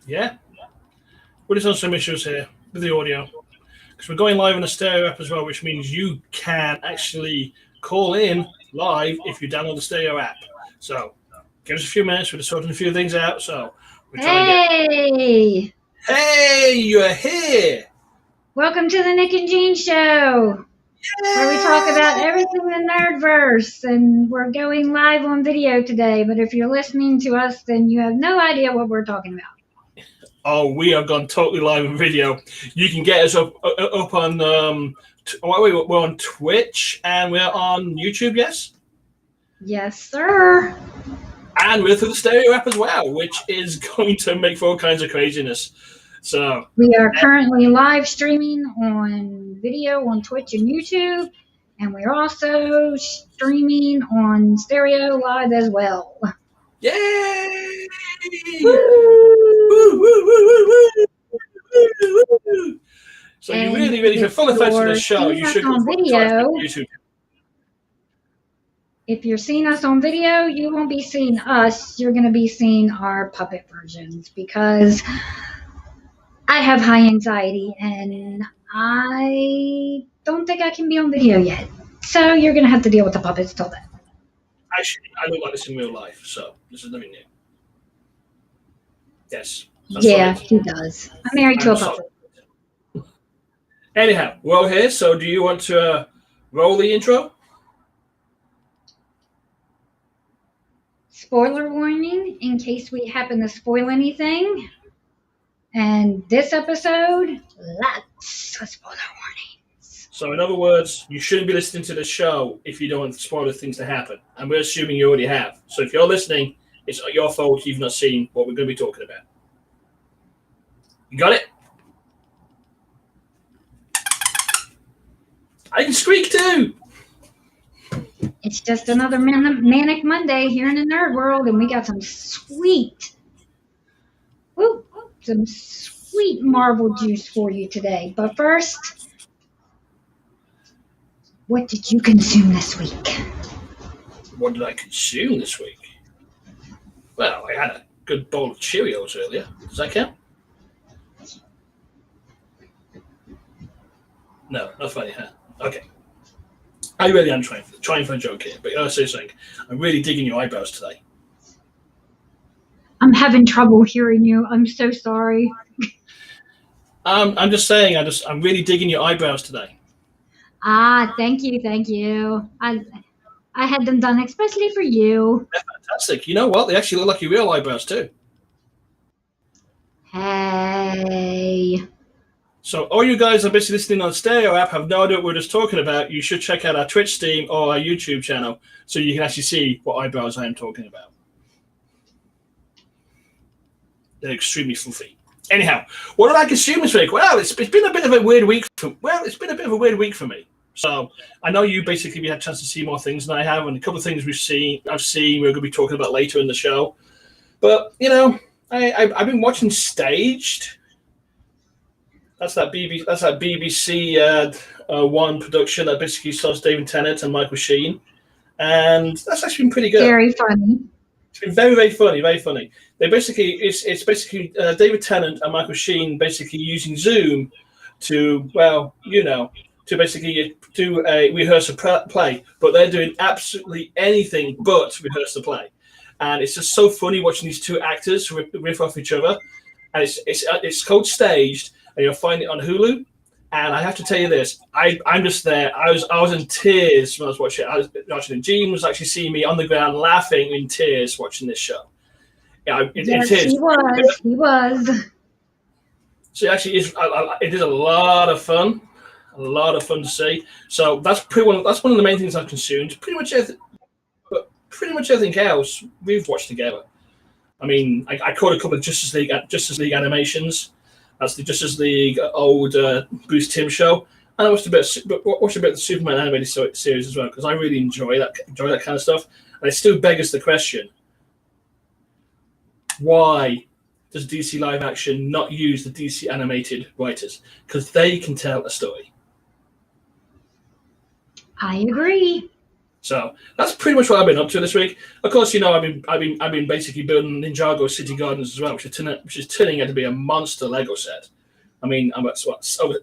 Yeah. We're just on some issues here with the audio. Because we're going live on the stereo app as well, which means you can actually call in live if you download the stereo app. So give us a few minutes. We're just sorting a few things out. So we're trying to get. Hey, you're here. Welcome to the Nick and Jean Show, where we talk about everything in the Nerdverse, and we're going live on video today. But if you're listening to us, then you have no idea what we're talking about. Oh, we have gone totally live in video. You can get us up on. We're on Twitch and we're on YouTube. Yes. Yes, sir. And we're through the stereo app as well, which is going to make for all kinds of craziness. So we are currently live streaming on video on Twitch and YouTube, and we're also streaming on stereo live as well. Yay! Woo, woo, woo, woo, woo, woo. So you really, for full effect of the show, you should go on video. YouTube. If you're seeing us on video, you won't be seeing us. You're going to be seeing our puppet versions because I have high anxiety and I don't think I can be on video yet. So you're going to have to deal with the puppets till then. Actually, I look like this in real life, so this is nothing new. Yes. Yeah, he does. I'm married to a puppet. Anyhow, we're all here, so do you want to roll the intro? Spoiler warning, in case we happen to spoil anything. And this episode, lots of spoiler warnings. So in other words, you shouldn't be listening to the show if you don't want spoiler things to happen. And we're assuming you already have. So if you're listening, it's your fault you've not seen what we're going to be talking about. You got it? I can squeak too! It's just another manic Monday here in the nerd world, and we got some sweet Marvel juice for you today. But first, what did you consume this week? What did I consume this week? Well, I had a good bowl of Cheerios earlier. Does that count? No, not funny, huh? Okay. I really am trying for a joke here, but seriously, I'm really digging your eyebrows today. I'm having trouble hearing you. I'm so sorry. I'm just saying, I'm really digging your eyebrows today. Ah, thank you. I had them done especially for you. They're fantastic. You know what? They actually look like your real eyebrows too. Hey. So all you guys are basically listening on stereo app have no idea what we're just talking about. You should check out our Twitch stream or our YouTube channel so you can actually see what eyebrows I am talking about. They're extremely fluffy. Anyhow, what did I consume this week? Well, it's been a bit of a weird week for me. So I know we had a chance to see more things than I have, and a couple of things I've seen we're going to be talking about later in the show. But I've been watching Staged. That's that BBC One production that basically stars David Tennant and Michael Sheen, and that's actually been pretty good. Very funny. It's been very, very funny, very funny. It's basically David Tennant and Michael Sheen basically using Zoom to basically do a rehearse a play, but they're doing absolutely anything but rehearse the play, and it's just so funny watching these two actors riff off each other, and it's called Staged. And you'll find it on Hulu. And I have to tell you this, I'm just there. I was in tears when I was watching it. I was watching it. Jean was actually seeing me on the ground laughing in tears watching this show. Yes, he was. So actually, it is a lot of fun to see. So that's one of the main things I've consumed. Pretty much everything else we've watched together. I mean, I caught a couple of Justice League animations. That's the Justice League old Bruce Timm show, and I watched a bit of the Superman animated series as well because I really enjoy that kind of stuff. And it still begs the question: why does DC live action not use the DC animated writers? Because they can tell a story. I agree. So that's pretty much what I've been up to this week. Of course, I've been basically building Ninjago City Gardens as well, which is turning out to be a monster Lego set. I mean, I'm at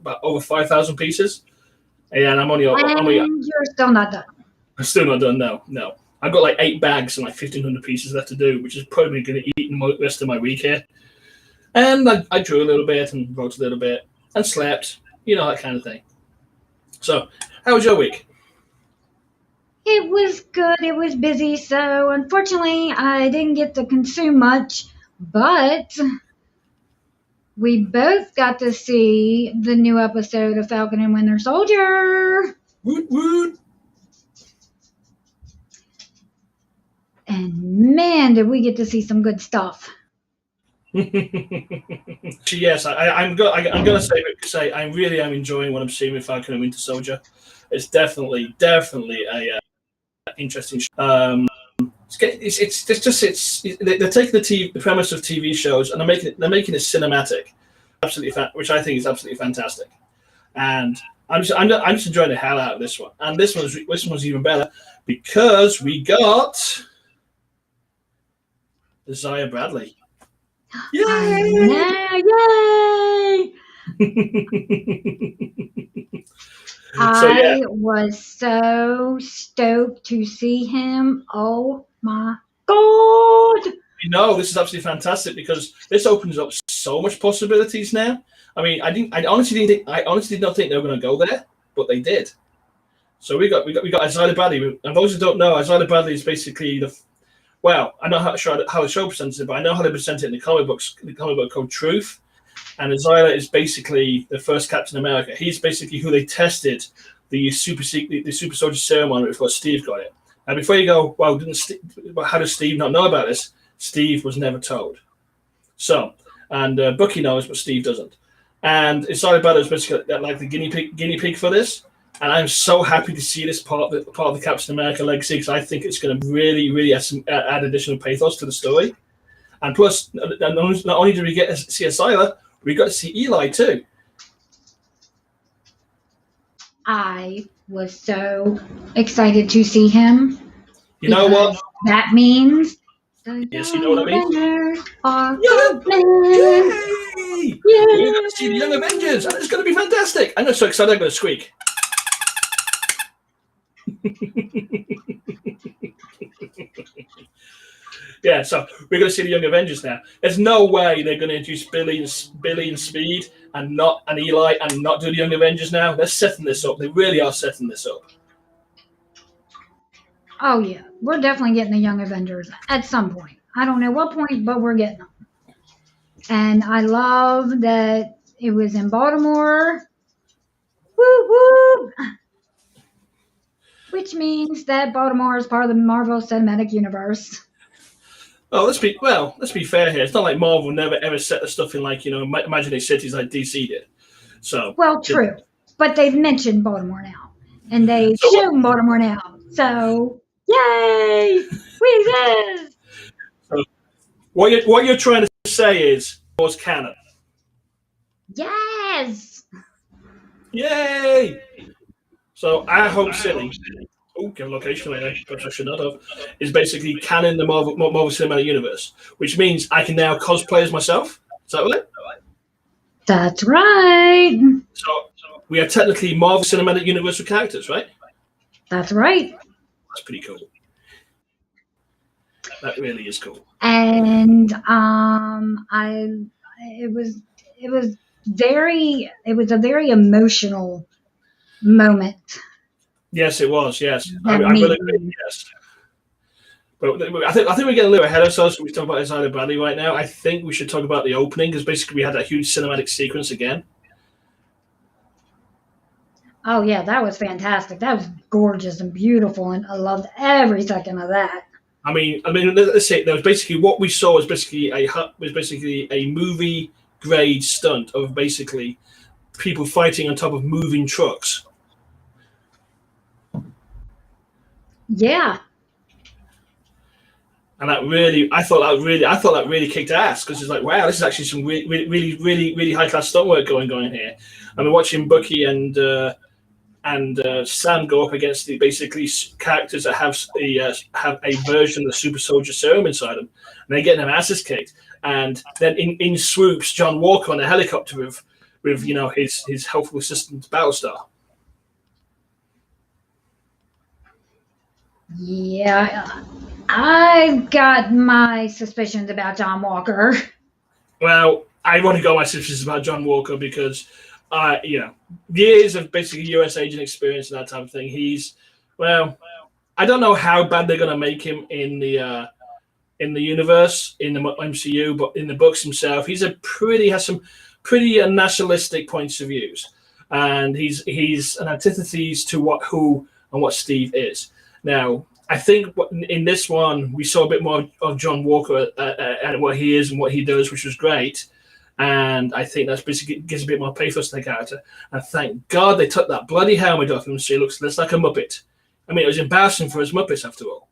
about over 5,000 pieces, and I'm you're still not done. I'm still not done. No. I've got like 8 bags and like 1,500 pieces left to do, which is probably going to eat the rest of my week here. And I drew a little bit and wrote a little bit and slept, that kind of thing. So, how was your week? It was good. It was busy. So, unfortunately, I didn't get to consume much, but we both got to see the new episode of Falcon and Winter Soldier. Woot woot. And man, did we get to see some good stuff. Yes, I'm going to say I really am enjoying what I'm seeing with Falcon and Winter Soldier. It's definitely a interesting show. They're taking the premise of TV shows and they're making it cinematic, which I think is absolutely fantastic. And I'm just enjoying the hell out of this one. And this one's even better because we got Isaiah Bradley. Yay! Yay! I was so stoked to see him. Oh my God! This is absolutely fantastic because this opens up so much possibilities now. I mean, I honestly did not think they were going to go there, but they did. So we got Isaiah Bradley. And those who don't know, Isaiah Bradley is basically I know how the show presents it, but I know how they present it in the comic book called Truth. And Isaiah is basically the first Captain America. He's basically who they tested the super soldier serum on before Steve got it. And before you go, well, how does Steve not know about this? Steve was never told. So, and Bucky knows, but Steve doesn't. And Isaiah Bradley is basically like the guinea pig for this. And I'm so happy to see this part of the Captain America legacy because I think it's going to really, really add additional pathos to the story. And plus, not only do we get to see Isaiah, we got to see Eli too. I was so excited to see him. You know what? That means yes, you know what I mean? Avengers are Yay! We're going to see the Young Avengers, and it's going to be fantastic. I'm so excited I'm going to squeak. Yeah, so we're going to see the Young Avengers now. There's no way they're going to introduce Billy and Speed and Eli and not do the Young Avengers now. They're setting this up. They really are setting this up. Oh yeah, we're definitely getting the Young Avengers at some point. I don't know what point, but we're getting them. And I love that it was in Baltimore. Woo woo! Which means that Baltimore is part of the Marvel Cinematic Universe. Oh, let's be fair here. It's not like Marvel never ever set the stuff in imaginary cities like DC did. So true, but they've mentioned Baltimore now, and they've shown Baltimore now. So yay, we exist. So what you're trying to say is was canon. Yes. Yay! So our home city. Give a location later, perhaps I should not have, is basically canon the Marvel Cinematic Universe, which means I can now cosplay as myself. Is that right? That's right. So we are technically Marvel Cinematic Universe characters, right? That's right. That's pretty cool. That really is cool. And it was a very emotional moment. Yes, it was. Yes, I will agree. Yes, but I think we're getting a little ahead of ourselves when we talk about Isaiah Bradley right now. I think we should talk about the opening because basically we had that huge cinematic sequence again. Oh yeah, that was fantastic. That was gorgeous and beautiful, and I loved every second of that. I mean, let's say there was basically what we saw was basically a movie grade stunt of basically people fighting on top of moving trucks. Yeah. And I thought that really kicked ass because it's like, wow, this is actually some really high class stunt work going on here. I mean, watching Bucky and Sam go up against the basically characters that have a version of the super soldier serum inside them, and they get their asses kicked. And then in swoops John Walker on a helicopter with his helpful assistant Battlestar. Yeah, I've got my suspicions about John Walker. Well, I've only got my suspicions about John Walker because, years of basically U.S. agent experience and that type of thing. I don't know how bad they're going to make him in the universe, in the MCU, but in the books himself, has some pretty nationalistic points of views, and he's an antithesis to what Steve is. Now, I think in this one we saw a bit more of John Walker and what he is and what he does, which was great. And I think that's basically gives a bit more pathos to the character. And thank God they took that bloody helmet off him so he looks less like a Muppet. I mean, it was embarrassing for his Muppets after all.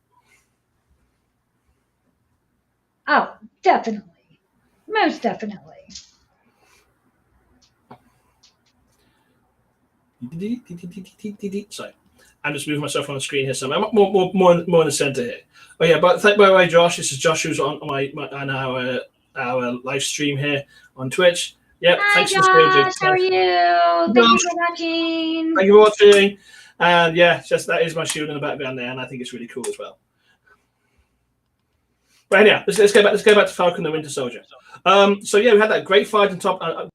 Oh, definitely. Most definitely. Sorry, I'm just moving myself on the screen here. So I'm more in the center here. Oh yeah, but by the way, Josh, this is Josh who's on on our live stream here on Twitch. Yeah, Hi, thanks Josh. How are you? Thank you for watching. Thank you for watching. And yeah, that is my shield in the background there, and I think it's really cool as well. But anyhow, let's go back to Falcon the Winter Soldier. So yeah, we had that great fight on top of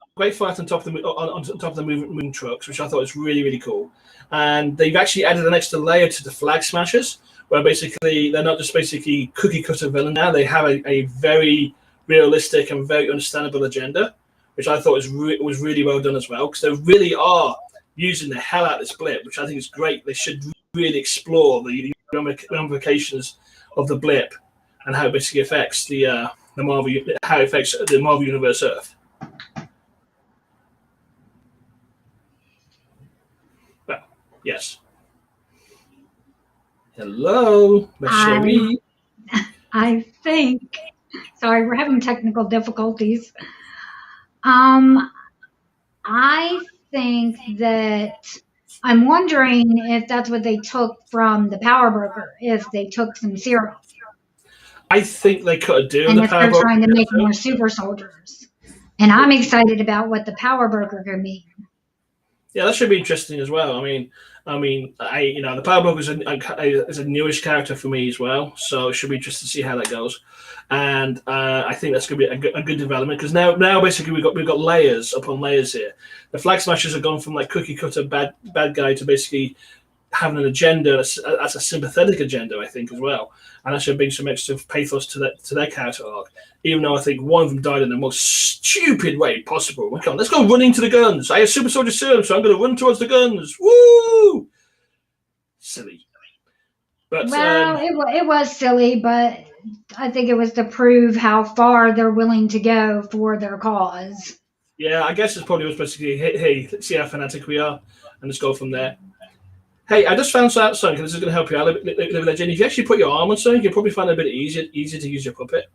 the moving trucks, which I thought was really, really cool. And they've actually added an extra layer to the Flag Smashers, where basically they're not just basically cookie cutter villain now. They have a very realistic and very understandable agenda, which I thought was really well done as well, because they really are using the hell out of this blip, which I think is great. They should really explore the ramifications of the blip and how it basically affects the Marvel Universe Earth. Well, yes. Hello, Cherie. I think. Sorry, we're having technical difficulties. I think that I'm wondering if that's what they took from the Power Broker, if they took some serum. I think they could do. And if they're trying to make more super soldiers. And I'm excited about what the Power Broker could mean. Yeah, that should be interesting as well. I mean, the Power Broker is a newish character for me as well, so it should be interesting to see how that goes. And I think that's going to be a good development, because now basically we've got layers upon layers here. The Flag Smashers have gone from like cookie cutter bad guy to basically having an agenda that's a sympathetic agenda, I think, as well. And that should bring some extra pathos to their character arc. Even though I think one of them died in the most stupid way possible. Come on, let's go running to the guns. I have super soldier serum, so I'm going to run towards the guns. Woo! Silly. But it was silly, but I think it was to prove how far they're willing to go for their cause. Yeah, I guess it's probably was basically, hey, let's see how fanatic we are, and let's go from there. Hey, I just found out something. This is going to help you out a bit, Legend. If you actually put your arm on something, you'll probably find it a bit easier to use your puppet.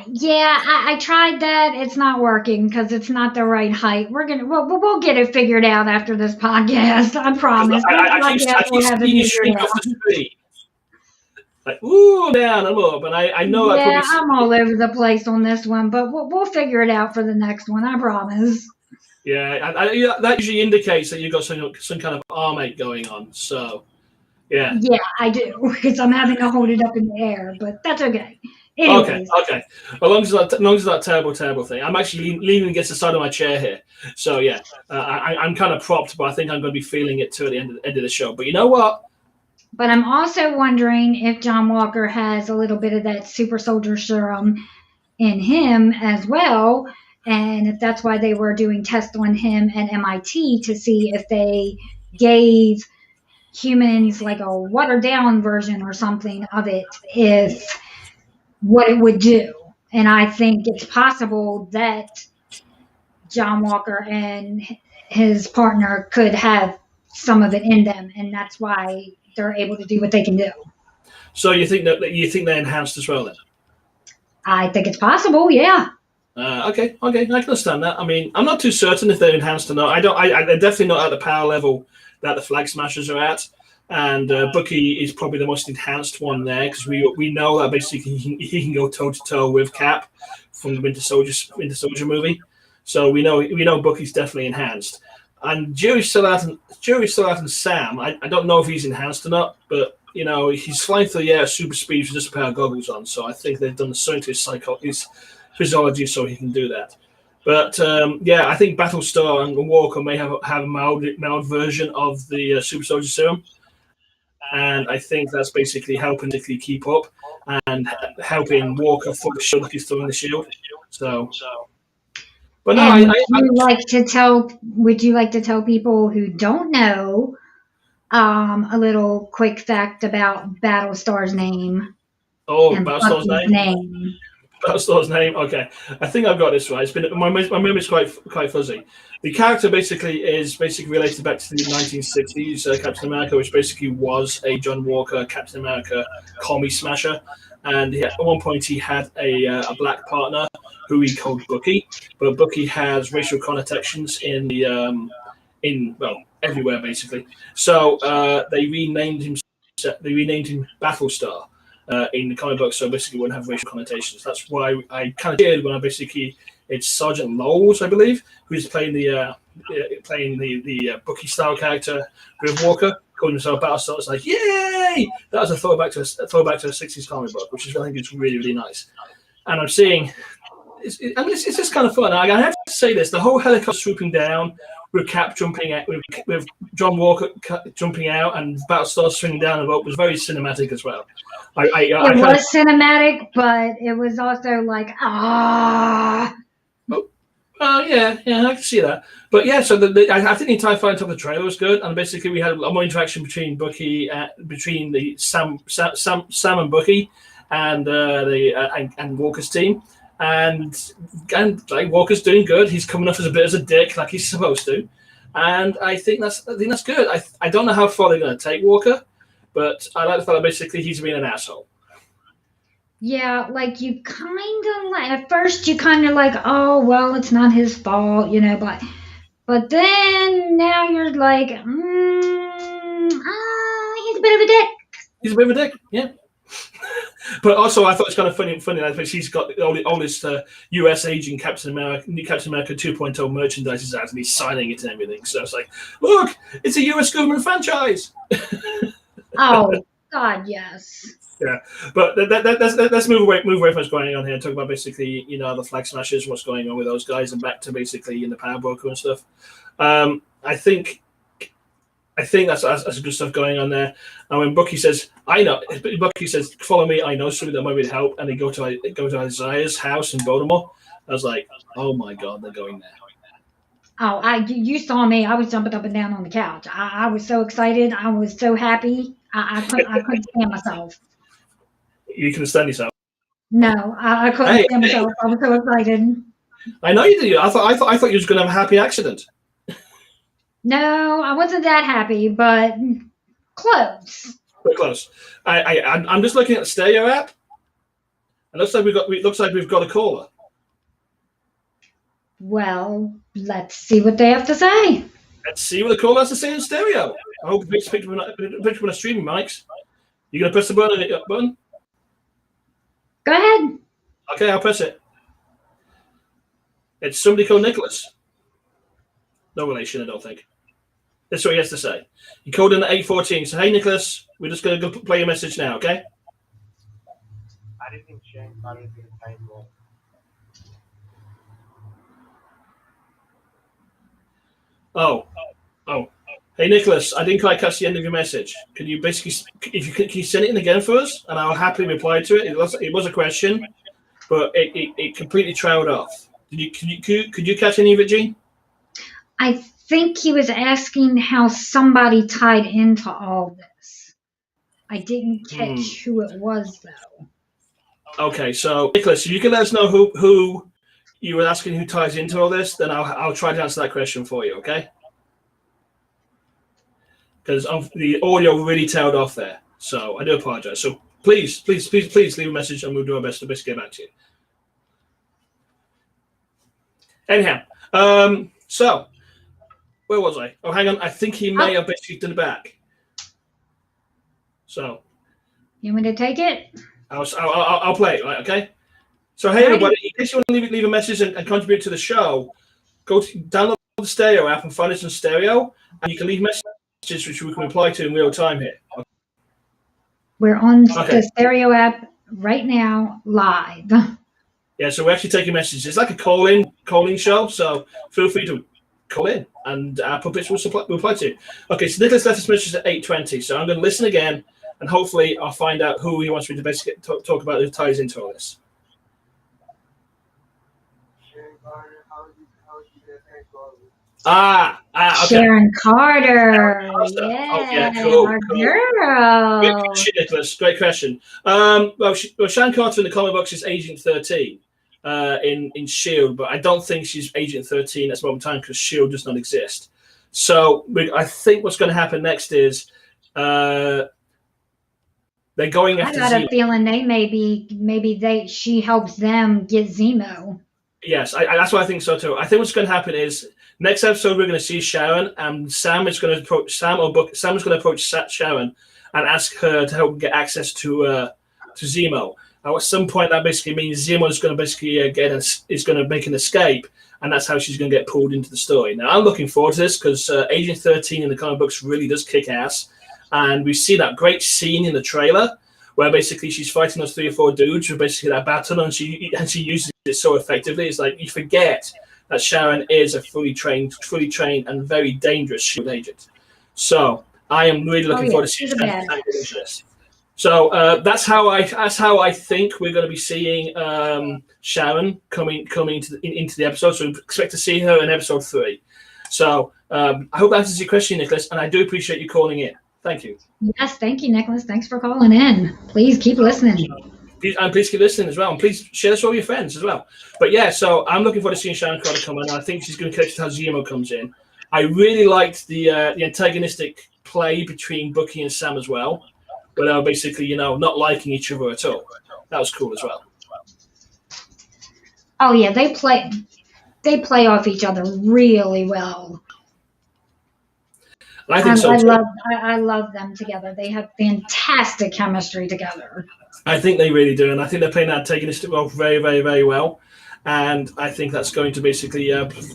Yeah, I tried that. It's not working because it's not the right height. We'll get it figured out after this podcast. I promise. I keep seeing you shrink off the screen. Like, ooh, down and up, and I know. Yeah, I'm all over the place on this one, but we'll figure it out for the next one. I promise. Yeah, that usually indicates that you've got some kind of arm ache going on. So, yeah. Yeah, I do, because I'm having to hold it up in the air, but that's okay. Anyways. Okay. As long as that terrible thing. I'm actually leaning against the side of my chair here. So, yeah, I'm kind of propped, but I think I'm going to be feeling it too at the end of the show. But you know what? But I'm also wondering if John Walker has a little bit of that super soldier serum in him as well. And if that's why they were doing tests on him at MIT to see if they gave humans like a watered down version or something of it, if what it would do. And I think it's possible that John Walker and his partner could have some of it in them, and that's why they're able to do what they can do. So you think they're enhanced as well then? I think it's possible, yeah. Okay, I can understand that. I mean, I'm not too certain if they're enhanced or not. They're definitely not at the power level that the Flag Smashers are at. And Bucky is probably the most enhanced one there because we know that basically he can go toe to toe with Cap from the Winter Soldier movie. So we know Bucky's definitely enhanced. And Jury's still out and Sam. I don't know if he's enhanced or not, but he's flying through the air at super speed with just a pair of goggles on. So I think they've done something to his physiology so he can do that. But I think Battlestar and Walker may have a mild version of the super soldier serum, and I think that's basically helping to keep up and helping Walker throw the shield like he's throwing the shield. So, but no, would you like to tell people who don't know a little quick fact about Battlestar's name? Oh, Battlestar's name. Battlestar's name. Okay, I think I've got this right. It's been my memory's quite fuzzy. The character basically related back to the 1960s Captain America, which basically was a John Walker Captain America commie smasher, and at one point he had a black partner who he called Bucky, but Bucky has racial connotations in everywhere basically. So they renamed him Battlestar. In the comic book, so basically wouldn't have racial connotations. That's why I kind of did when it's Sergeant Knowles, I believe, who's playing the Bucky style character with Walker, calling himself Battlestar. It's like, yay! That was a throwback to a 60s comic book, which I think is really, really nice. And I'm seeing, it's just kind of fun. I have to say this: the whole helicopter swooping down with Cap jumping out, with John Walker jumping out, and Battlestar swinging down the boat was very cinematic as well. It was cinematic, but it was also like yeah, I can see that. But yeah, so I think the entire fight on top of the trailer was good, and basically we had a lot more interaction between Bucky, between the Sam and Bucky, and and Walker's team, and like Walker's doing good. He's coming off as a bit as a dick, like he's supposed to, and I think that's good. I don't know how far they're going to take Walker. But I like the fact that basically he's being an asshole. Yeah, like you kind of like at first you kind of like, oh well, it's not his fault, but then now you're like, he's a bit of a dick. He's a bit of a dick, yeah. But also, I thought it's kind of funny that he's got all this U.S. agent Captain America 2.0 merchandise out, and he's signing it and everything. So it's like, look, it's a U.S. government franchise. Oh God, yes. Yeah, but let's move away from what's going on here and talk about basically, the Flag Smashers, what's going on with those guys, and back to basically in the Power Broker and stuff. I think that's good stuff going on there. And when Bucky says, "Follow me," I know something that might be help, and they go to Isaiah's house in Baltimore. I was like, oh my God, they're going there. Oh, you saw me. I was jumping up and down on the couch. I was so excited. I was so happy. I couldn't stand myself. You couldn't stand yourself? No, I couldn't stand myself. I was so excited. I know you did. I thought you were going to have a happy accident. No, I wasn't that happy, but close. We're close. I'm just looking at the stereo app. It looks like we've got a caller. Well, let's see what they have to say. Let's see what the caller has to say in stereo. I hope it's picked up on a streaming mics. You gonna press the button? Go ahead. Okay, I'll press it. It's somebody called Nicholas. No relation, I don't think. That's what he has to say. He called in at 8:14. So, hey, Nicholas, we're just going to go play your message now, okay? I didn't change. I didn't find one. Oh. Hey, Nicholas, I didn't quite catch the end of your message. Can you basically, can you send it in again for us? And I'll happily reply to it. It was a question, but it completely trailed off. Could you catch any of it, Gene? I think he was asking how somebody tied into all this. I didn't catch who it was, though. Okay, so Nicholas, if you can let us know who you were asking who ties into all this, then I'll try to answer that question for you, okay? Because the audio really tailed off there, so I do apologize. So please leave a message, and we'll do our best to get back to you. Anyhow, so where was I? Oh, hang on. I think he may have basically done it back. So You want me to take it? I'll play it, right? Okay. So hey, everybody, in case you want to leave a message and contribute to the show, go to download the Stereo app and find us on Stereo, and you can leave messages which we can reply to in real time here. We're on the Stereo app right now, live. Yeah, so we're actually taking messages. It's like a call-in show, so feel free to call in, and our puppets will reply to you. Okay, so Nicholas left us messages at 8:20, so I'm going to listen again, and hopefully I'll find out who he wants me to basically talk about who ties into all this. Okay. Sharon Carter. Awesome. Yeah, oh, yeah, cool. our girl. Great question, Nicholas. Great question. Well, Sharon Carter in the comic books is Agent 13 in S.H.I.E.L.D., but I don't think she's Agent 13 at this moment in time because S.H.I.E.L.D. does not exist. So I think what's going to happen next is they're going after I got Zemo. a feeling she helps them get Zemo. Yes, that's what I think so too. I think what's going to happen is next episode we're going to see Sharon, and Sam is going to approach Sharon and ask her to help get access to Zemo. Now, at some point, that basically means Zemo is going to basically is going to make an escape, and that's how she's going to get pulled into the story. Now, I'm looking forward to this because Agent 13 in the comic books really does kick ass, and we see that great scene in the trailer where basically she's fighting those 3 or 4 dudes who basically that baton, and she uses it so effectively. It's like you forget that Sharon is a fully trained and very dangerous S.H.I.E.L.D. agent. So I am really looking forward to seeing this. So that's how I think we're going to be seeing Sharon coming into the episode. So we expect to see her in episode 3. So I hope that answers your question, Nicholas, and I do appreciate you calling in. Thank you. Yes, thank you, Nicholas. Thanks for calling in. Please keep listening. Please keep listening as well, and please share this with all your friends as well. But yeah, so I'm looking forward to seeing Sharon Carter come in. I think she's going to catch how Zemo comes in. I really liked the antagonistic play between Bucky and Sam as well, where they were basically not liking each other at all. That was cool as well. Oh yeah, they play off each other really well. I think so too. I love them together. They have fantastic chemistry together. I think they really do, and I think they're playing that antagonistic role very, very, very well. And I think that's going to basically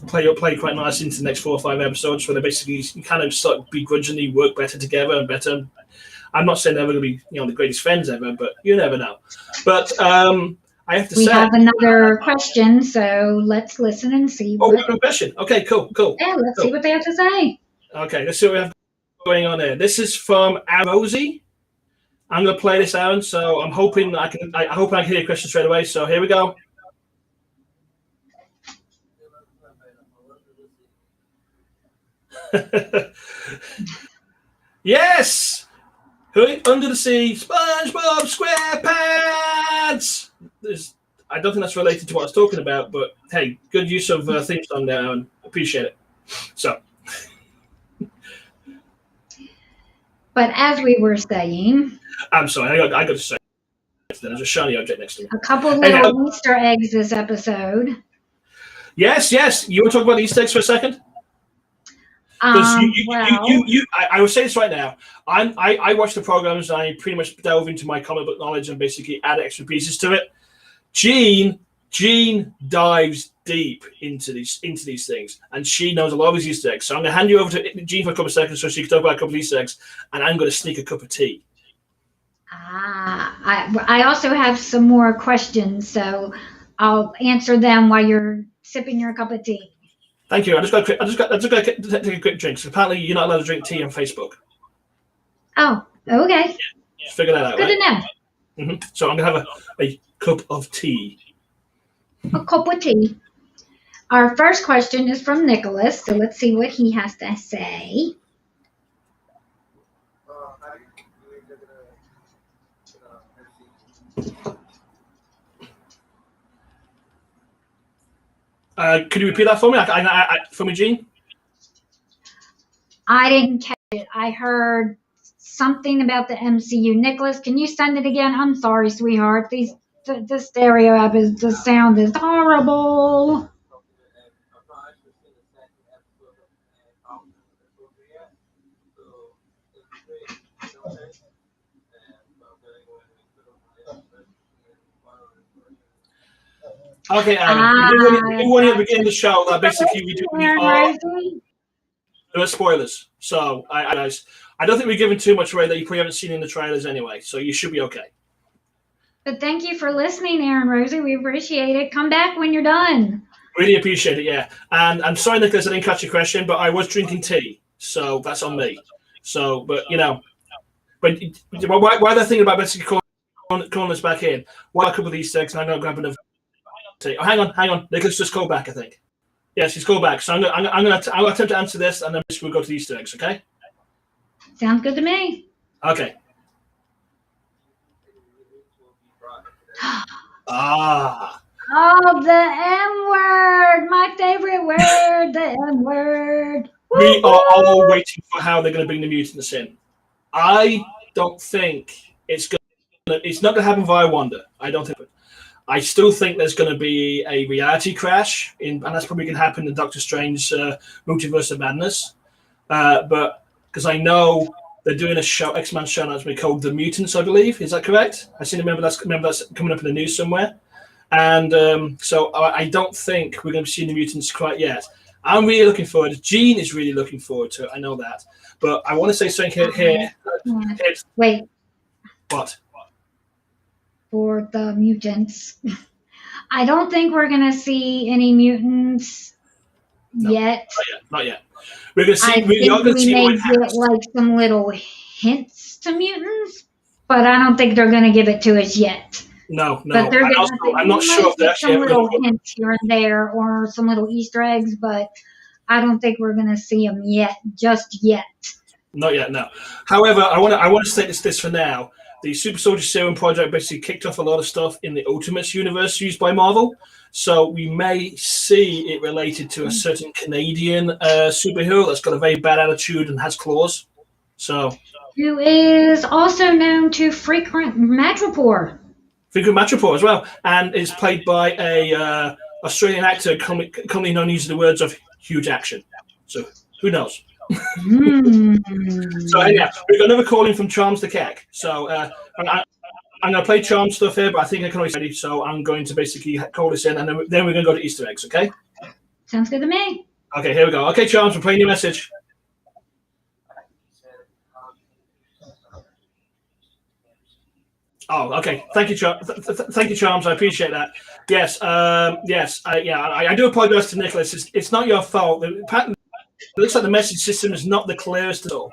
play quite nice into the next 4 or 5 episodes, where they basically kind of start begrudgingly work better together and better. I'm not saying they're going to be the greatest friends ever, but you never know. But I have to say, we have another question, so let's listen and see. We have a question. Okay, cool. Yeah, let's see what they have to say. Okay, let's see what we have going on there. This is from Rosie. I'm going to play this, Aaron. So I'm hoping I hope I can hear your question straight away. So here we go. Yes. Under the Sea, SpongeBob SquarePants. I don't think that's related to what I was talking about, but hey, good use of theme song there, Aaron. Appreciate it. So. But as we were saying, I'm sorry, I got to say, there's a shiny object next to me. A couple little Easter eggs this episode. Yes. You want to talk about Easter eggs for a second? I will say this right now. I watch the programs. I pretty much delve into my comic book knowledge and basically add extra pieces to it. Jean dives deep into these things, and she knows a lot of these Easter eggs. So I'm going to hand you over to Jean for a couple of seconds so she can talk about a couple of Easter eggs, and I'm going to sneak a cup of tea. I also have some more questions, so I'll answer them while you're sipping your cup of tea. Thank you. I just got to take a quick drink. So apparently you're not allowed to drink tea on Facebook. Oh, okay. Yeah, just figure that out. Good to know. Mm-hmm. So I'm going to have a cup of tea. A cup of tea. Our first question is from Nicholas, so let's see what he has to say. Could you repeat that for me? For me, Jean? I didn't catch it. I heard something about the MCU. Nicholas, can you send it again? I'm sorry, sweetheart. The stereo app the sound is horrible. Okay, Adam. We did warn you at the beginning of the show that basically we are there are spoilers. So guys, I don't think we're giving too much away that you probably haven't seen in the trailers anyway. So you should be okay. But thank you for listening, Aaron Rosie. We appreciate it. Come back when you're done. Really appreciate it, yeah. And I'm sorry, Nicholas, I didn't catch your question, but I was drinking tea, so that's on me. So, but why they're thinking about basically calling us back in? Well, a couple of these things, and I'm going to grab another tea. Oh, hang on. Nicholas just called back, I think. Yes, he's called back. So I'll attempt to answer this, and then we'll go to the Easter eggs, okay? Sounds good to me. Okay. Oh, the M word, my favorite word, the M word. We are all waiting for how they're going to bring the mutants in. I don't think it's not going to happen via Wanda. I don't think. I still think there's going to be a reality crash, and that's probably going to happen in Doctor Strange's Multiverse of Madness. But because I know they're doing a show, X-Men show that's going to be called The Mutants, I believe. Is that correct? Remember that's coming up in the news somewhere. And so I don't think we're going to be seeing the mutants quite yet. I'm really looking forward. Gene is really looking forward to it. I know that. But I want to say something here. Wait. What? For the mutants. I don't think we're going to see any mutants yet. Not yet. We're going to see. We may get like some little hints to mutants, but I don't think they're going to give it to us yet. No. But I'm not sure if they're actually some little hints here and there, or some little Easter eggs, but I don't think we're going to see them just yet. Not yet, no. However, I want to state this for now. The Super Soldier Serum Project basically kicked off a lot of stuff in the Ultimates universe used by Marvel. So we may see it related to a certain Canadian superhero that's got a very bad attitude and has claws. So, who is also known to frequent Madripoor. Frequent Madripoor as well, and is played by a Australian actor commonly known using the words of huge action. So who knows? So yeah, we've got another call in from Charms the Keck. So I'm going to play Charm stuff here, but I think I can always ready. So I'm going to basically call this in, and then we're going to go to Easter eggs. Okay? Sounds good to me. Okay, here we go. Okay, Charms, we're playing your message. Oh, okay. Thank you, thank you, Charms. I appreciate that. Yes, yes. I do apologize to Nicholas. It's not your fault. It looks like the message system is not the clearest at all.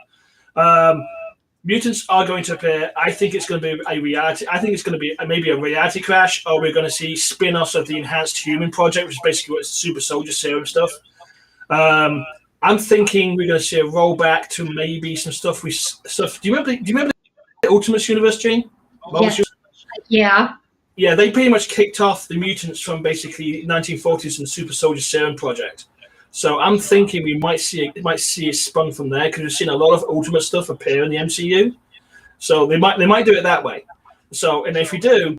Mutants are going to appear. I think it's going to be a reality. I think it's going to be maybe a reality crash, or we're going to see spin-offs of the Enhanced Human Project, which is basically what Super Soldier Serum stuff. I'm thinking we're going to see a rollback to maybe some stuff. Do you remember the Ultimates universe, Gene? Yes. Yeah. Yeah, they pretty much kicked off the mutants from basically 1940s and Super Soldier Serum Project. So I'm thinking we might see it spun from there, because we've seen a lot of Ultimate stuff appear in the MCU. So they might do it that way. So, and if we do,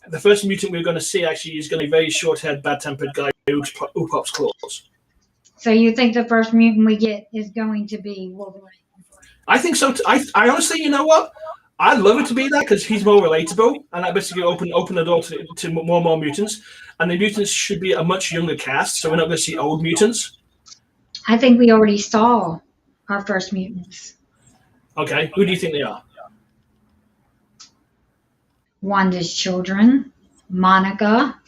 the first mutant we're going to see actually is going to be a very short-haired, bad-tempered guy who pops claws. So you think the first mutant we get is going to be Wolverine? I think so. I honestly, you know what? I'd love it to be that, because he's more relatable, and that basically open the door to more mutants. And the mutants should be a much younger cast, so we're not going to see old mutants. I think we already saw our first mutants. Okay, who do you think they are? Wanda's children, Monica.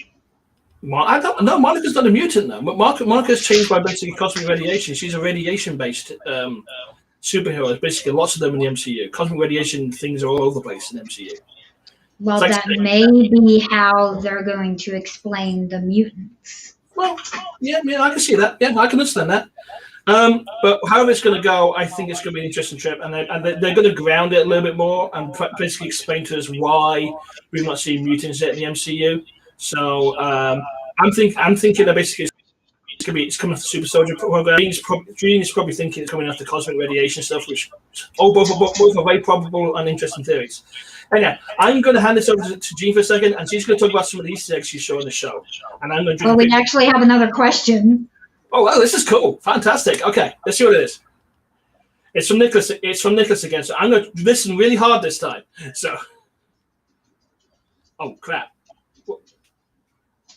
I don't know. Monica's not a mutant though. Monica's changed by basically cosmic radiation. She's a radiation-based superhero. Basically, lots of them in the MCU. Cosmic radiation things are all over the place in the MCU. Well, that may be how they're going to explain the mutants. Well, yeah, I can see that. Yeah, I can understand that. But however it's going to go, I think it's going to be an interesting trip, and they're going to ground it a little bit more and basically explain to us why we've not seen mutants yet in the MCU. So I'm thinking that basically it's coming off the Super Soldier program. Gene is probably thinking it's coming off the cosmic radiation stuff, which both are very probable and interesting theories. Anyhow, I'm going to hand this over to Jean for a second, and she's going to talk about some of the Easter eggs she saw in the show. And I'm going to. Well, we actually have another question. Oh, well, this is cool. Fantastic. Okay, let's see what it is. It's from Nicholas. It's from Nicholas again. So I'm going to listen really hard this time. So, oh crap!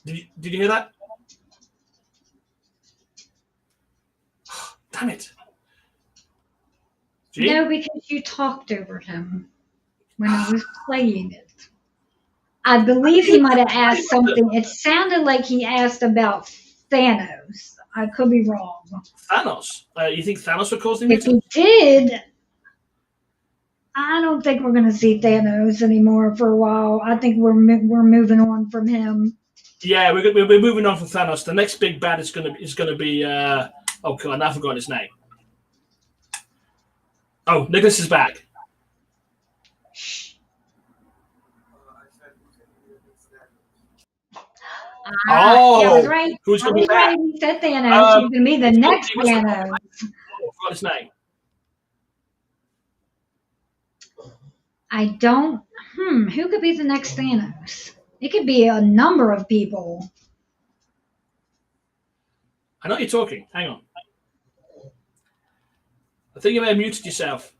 Did you hear that? Damn it. Gee? No, because you talked over him when I was playing it. I believe he might have asked something. It sounded like he asked about Thanos. I could be wrong. Thanos? You think Thanos would cause the If mutant? he did, I don't think we're going to see Thanos anymore for a while. I think we're moving on from him. Yeah, we're moving on from Thanos. The next big bad is going to be oh god, I forgot his name. Oh, Nicholas is back. Oh, yeah, I was right. Who's going to be right. that? He said Thanos. He's going to be the next Thanos. I forgot his name. I don't. Who could be the next Thanos? It could be a number of people. I know you're talking. Hang on. I think you may have muted yourself.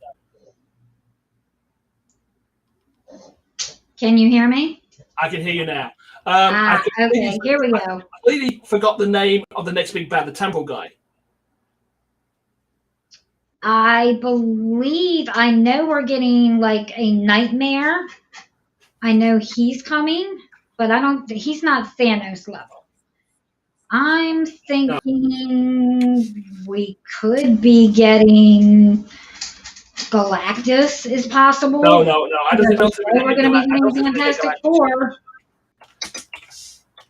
Can you hear me? I can hear you now. Okay, here we go. I completely forgot the name of the next big bad, the temple guy. I believe I know we're getting like a nightmare. I know he's coming, but he's not Thanos level. I'm thinking we could be getting Galactus is possible. No. I don't think we're going to be getting Fantastic Four.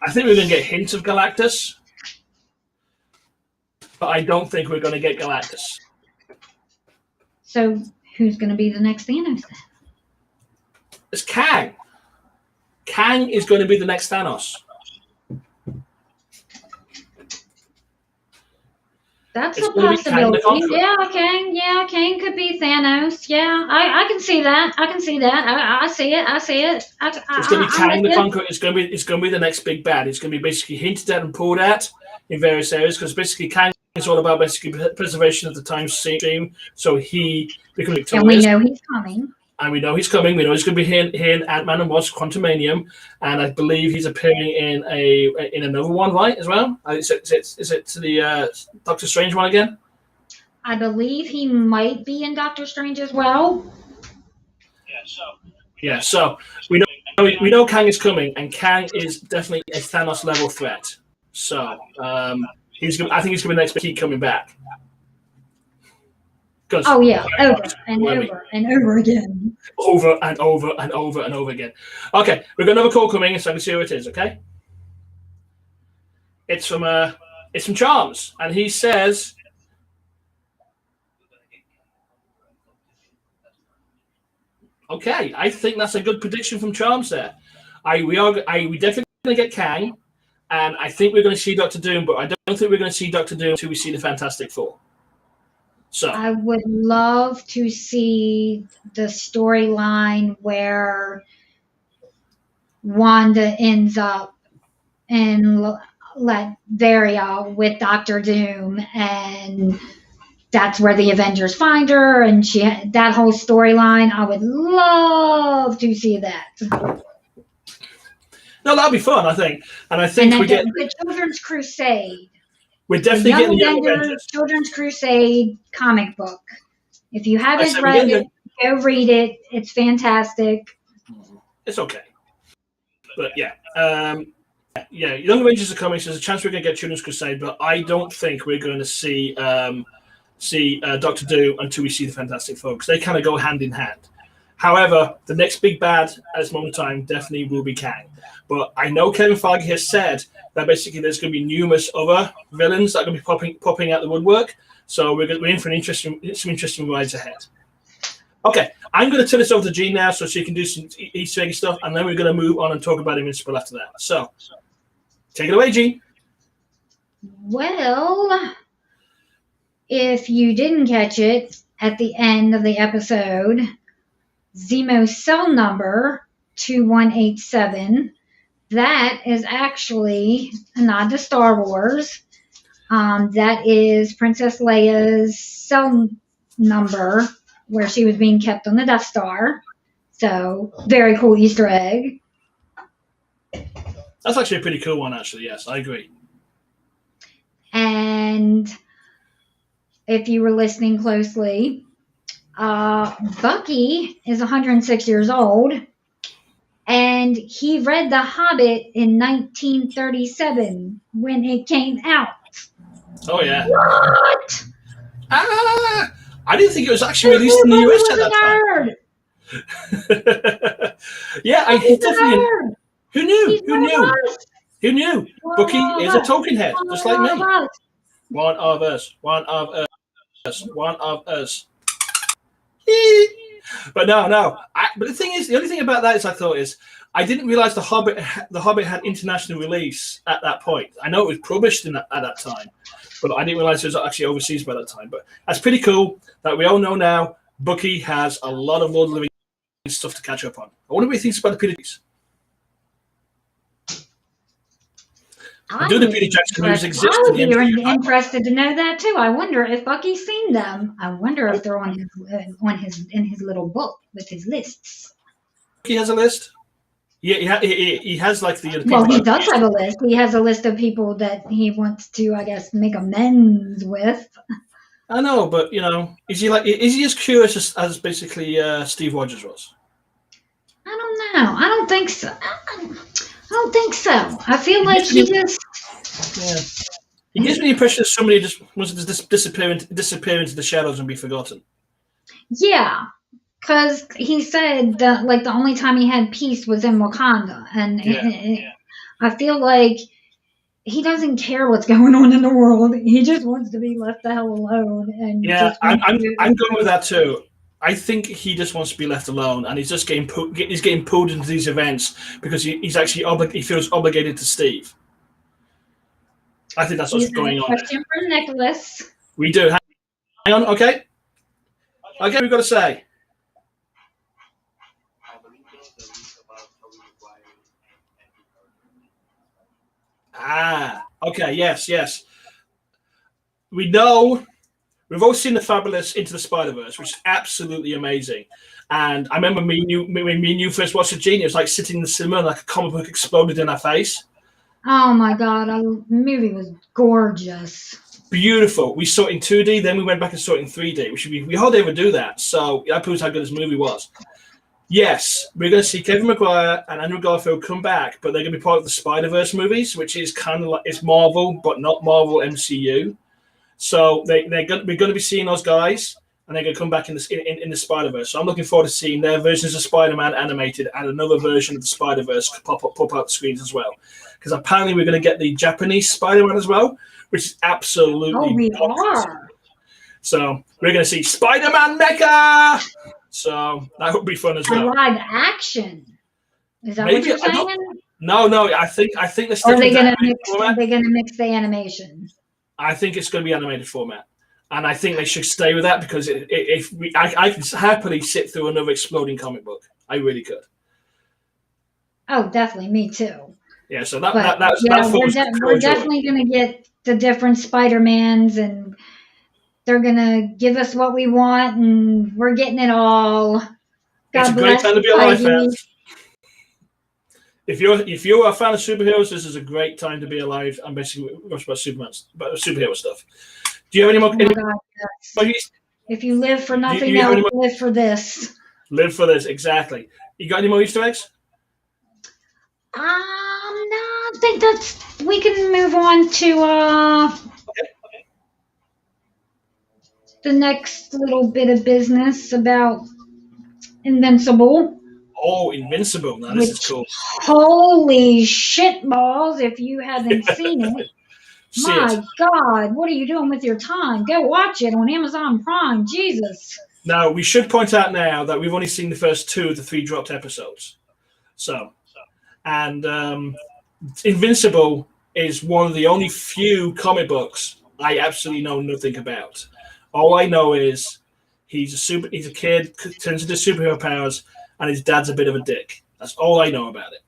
I think we're going to get hints of Galactus, but I don't think we're going to get Galactus. So who's going to be the next Thanos then? It's Kang. Kang is going to be the next Thanos. That's a possibility. Kang could be Thanos. Yeah, I can see that. I see it. It's going to be Kang the Conqueror. It's going to be the next big bad. It's going to be basically hinted at and pulled at in various areas because basically Kang is all about basically preservation of the time stream. So he becomes victorious. And we know he's coming. And we know he's coming. We know he's going to be here in Ant-Man and Wasp: Quantumanium, and I believe he's appearing in another one, right? As well. Is it the Doctor Strange one again? I believe he might be in Doctor Strange as well. Yeah. So we know Kang is coming, and Kang is definitely a Thanos level threat. So I think he's going to be the next keep coming back. Oh yeah, over and over again. Over and over and over and over again. Okay, we've got another call coming, so I can see who it is. Okay, it's from Charms, and he says, "Okay, I think that's a good prediction from Charms there. We definitely going to get Kang, and I think we're going to see Doctor Doom, but I don't think we're going to see Doctor Doom until we see the Fantastic Four." So I would love to see the storyline where Wanda ends up in Latveria with Doctor Doom, and that's where the Avengers find her, and that whole storyline. I would love to see that. No, that'd be fun, I think, and I think we get the Children's Crusade. We're definitely getting the Young Avengers Children's Crusade comic book. If you haven't read it, go read it. It's fantastic. It's okay. But yeah. Young Avengers are coming, so there's a chance we're going to get Children's Crusade, but I don't think we're going to see Doctor Doom until we see the Fantastic Four, because they kind of go hand in hand. However, the next big bad at this moment in time definitely will be Kang. But I know Kevin Feige has said that basically there's going to be numerous other villains that are going to be popping out the woodwork. So we're in for some interesting rides ahead. Okay, I'm going to turn this over to Jean now so she can do some Easter egg stuff, and then we're going to move on and talk about Invincible after that. So, take it away, Jean. Well, if you didn't catch it at the end of the episode, Zemo's cell number 2187. That is actually a nod to Star Wars. That is Princess Leia's cell number where she was being kept on the Death Star. So, very cool Easter egg. That's actually a pretty cool one, actually. Yes, I agree. And if you were listening closely, Bucky is 106 years old, and he read The Hobbit in 1937 when it came out. Oh yeah. What? I didn't think it was actually released in the US at that time. Yeah, he definitely. Who knew? Who knew? Who knew? Bucky is a Tolkien head, just like me. One of us. One of us. One of us. But no. But the thing is, the only thing about that is I didn't realize the Hobbit had international release at that point. I know it was published at that time, but I didn't realize it was actually overseas by that time. But that's pretty cool that we all know now Bucky has a lot of Lord of the Rings stuff to catch up on. I wonder what he thinks about the Peter Jackson. Do the Peter Jackson movies exist? I would be interested to know that too. I wonder if Bucky's seen them. I wonder if they're in his little book with his lists. He has a list. Yeah, he has like the. Well, he does have a list. He has a list of people that he wants to, I guess, make amends with. I know, but is he as curious as basically Steve Rogers was? I don't know. I don't think so. I don't think so. I feel like he just. Yeah. He gives me the impression that somebody just wants to disappear into the shadows and be forgotten. Yeah, because he said that the only time he had peace was in Wakanda, and I feel like he doesn't care what's going on in the world. He just wants to be left the hell alone. And I'm going with that too. I think he just wants to be left alone, and he's just getting pulled into these events because he feels obligated to Steve. I think that's what's going on. Question for Nicholas. We do. Hang on. Okay, we've got to say. Okay. Yes. We know. We've all seen the fabulous Into the Spider-Verse, which is absolutely amazing. And I remember when me and you first watched it, Gene, it was like sitting in the cinema and like a comic book exploded in our face. Oh my God, the movie was gorgeous. Beautiful. We saw it in 2D, then we went back and saw it in 3D. We hardly ever do that. So that proves how good this movie was. Yes, we're going to see Kevin Maguire and Andrew Garfield come back, but they're going to be part of the Spider-Verse movies, which is kind of like it's Marvel, but not Marvel MCU. So we're going to be seeing those guys, and they're going to come back in the Spider-Verse. So I'm looking forward to seeing their versions of Spider-Man animated and another version of the Spider-Verse pop out the screens as well. Because apparently we're going to get the Japanese Spider-Man as well, which is absolutely are. So we're going to see Spider-Man Mecha. So that would be fun as well. Live action. Is that what you're saying? No. I think they're still. Are they going to mix the animation? I think it's going to be animated format, and I think they should stay with that because I can happily sit through another exploding comic book. I really could. Oh, definitely, me too. Yeah, so we're definitely going to get the different Spider-Mans, and they're going to give us what we want, and we're getting it all. It's a great time to be alive, fans. If you're a fan of superheroes, this is a great time to be alive and basically watch about superhero stuff. Do you have any more? If you live for nothing else, live for this. Live for this, exactly. You got any more Easter eggs? No, I think we can move on to the next little bit of business about Invincible. Oh, Invincible. Now, this is cool. Holy shit balls, if you haven't seen it. My God, what are you doing with your time? Go watch it on Amazon Prime. Jesus. Now, we should point out now that we've only seen the first 2 of the 3 dropped episodes. And Invincible is one of the only few comic books I absolutely know nothing about. All I know is he's a kid, turns into superhero powers, and his dad's a bit of a dick. That's all I know about it.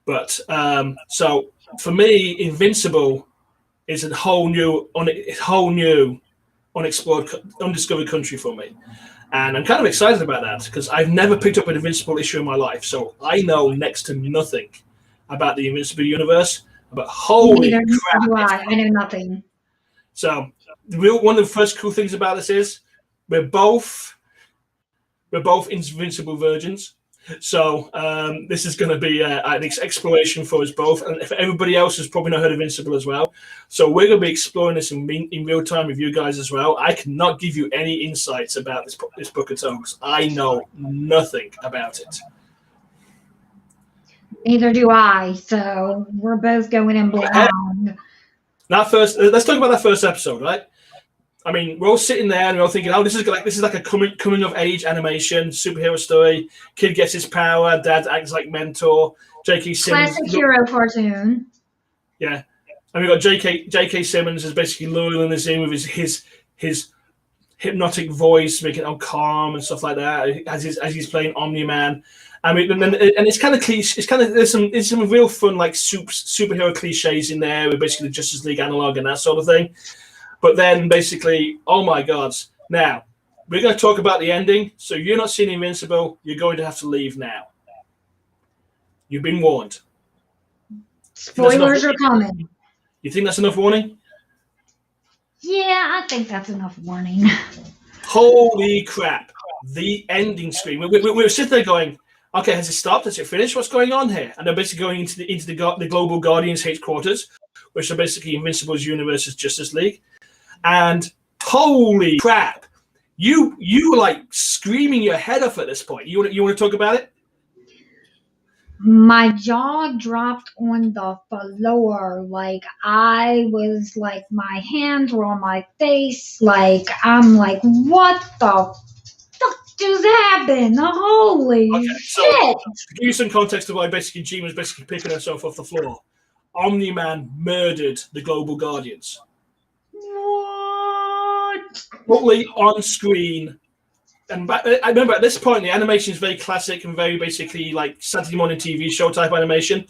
But so for me, Invincible is a whole new, unexplored, undiscovered country for me, and I'm kind of excited about that because I've never picked up an Invincible issue in my life, so I know next to nothing about the Invincible universe, but holy Neither crap! do I know nothing. So, one of the first cool things about this is we're both Invincible virgins. So this is going to be an exploration for us both, and if everybody else has probably not heard of Invincible as well. So we're going to be exploring this in real time with you guys as well. I cannot give you any insights about this book at all because I know nothing about it. Neither do I. So we're both going in blind. Let's talk about that first episode, right? I mean, we're all sitting there and we're all thinking, "Oh, this is like a coming of age animation superhero story. Kid gets his power, dad acts like mentor. J.K. Simmons, Classic hero cartoon. yeah, and we got J.K. Simmons is basically luring us in with his hypnotic voice, making it all calm and stuff like that as he's playing Omni-Man. I mean, and it's kind of cliche. It's kind of there's some real fun like superhero cliches in there with basically the Justice League analog and that sort of thing. But then basically, oh my God! Now we're going to talk about the ending. So if you're not seeing Invincible, you're going to have to leave now. You've been warned. Spoilers are coming. You think that's enough warning? Yeah, I think that's enough warning. Holy crap! The ending screen. We were sitting there going, "Okay, has it stopped? Has it finished? What's going on here?" And they're basically going into the Global Guardians headquarters, which are basically Invincible's universe's Justice League. And holy crap, you were like screaming your head off at this point. You want to talk about it? My jaw dropped on the floor. Like I was like, my hands were on my face. Like I'm like, what the fuck just happened? Holy shit! To give you some context of why basically Jean was basically picking herself off the floor, Omni-Man murdered the Global Guardians. What? Totally on screen. And I remember at this point, the animation is very classic and very basically like Saturday morning TV show type animation.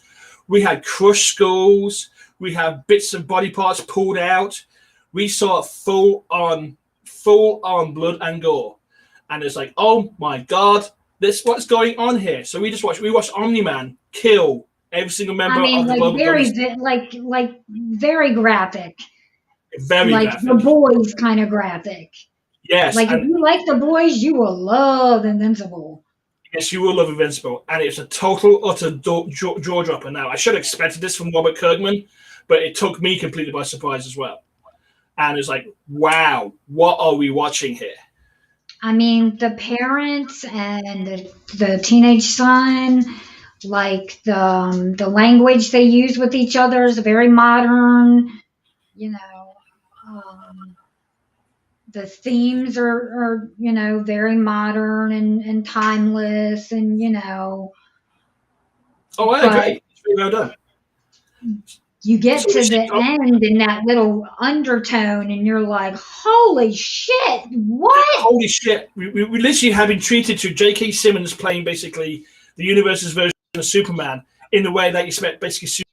We had crushed skulls. We had bits of body parts pulled out. We saw full on blood and gore. And it's like, oh my God, what's going on here? So we watched Omni-Man kill every single member of the Global Guardians. Very graphic. Very like graphic. The Boys kind of graphic. Yes. Like if you like The Boys, you will love Invincible. Yes, you will love Invincible. And it's a total, utter jaw dropper now. I should have expected this from Robert Kirkman, but it took me completely by surprise as well. And it's like, wow, what are we watching here? I mean, the parents and the teenage son, like the language they use with each other is very modern. You know, the themes are very modern and timeless, and Oh, I agree. It's very well done. You get to the end in that little undertone, and you're like, "Holy shit! What? Holy shit!" We literally have been treated to J.K. Simmons playing basically the universe's version of Superman in the way that you expect basically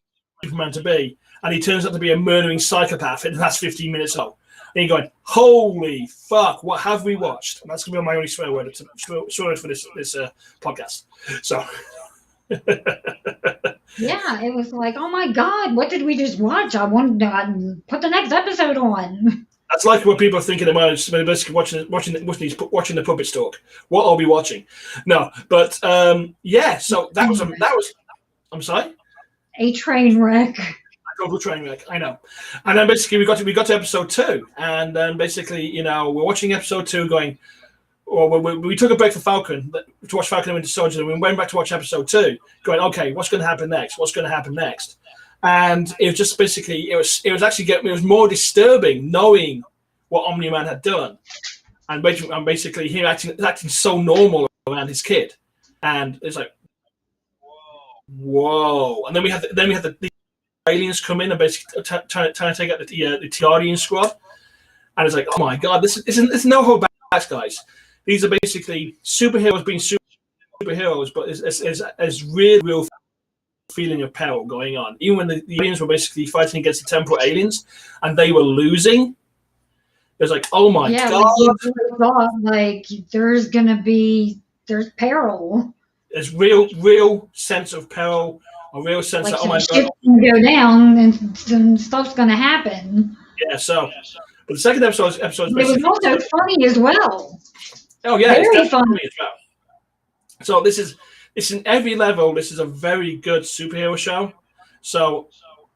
Superman to be, and he turns out to be a murdering psychopath in the last 15 minutes of. And you're going, "Holy fuck! What have we watched?" And that's gonna be my only swear word for this podcast. So. Yeah, it was like, oh my God, what did we just watch? I want to put the next episode on. That's like what people are thinking about basically watching the puppets talk. What are we watching? No, but yeah. So that was. I'm sorry. A train wreck. A total train wreck. I know. And then basically we got to episode 2, and then basically we're watching episode 2, going. Or we took a break for Falcon to watch Falcon the Winter Soldier, and we went back to watch episode 2, going, okay, what's going to happen next? What's going to happen next? And it was just basically it was more disturbing knowing what Omni-Man had done, and basically him acting so normal around his kid, and it's like, whoa. And then we had the aliens come in and basically trying to take out the Guardian squad, and it's like, oh my God, this is no hold back, guys. These are basically superheroes being superheroes, but there's real feeling of peril going on. Even when the aliens were basically fighting against the temporal aliens and they were losing, it was like, oh my God. Like there's peril. There's real sense of peril a real sense Like that, oh some my shit's God. gonna go down and some stuff's gonna happen. Yeah, so, but the second episode is But it was basically, also funny as well. oh yeah, it's Very definitely funny. funny as well. So it's in every level. This is a very good superhero show. So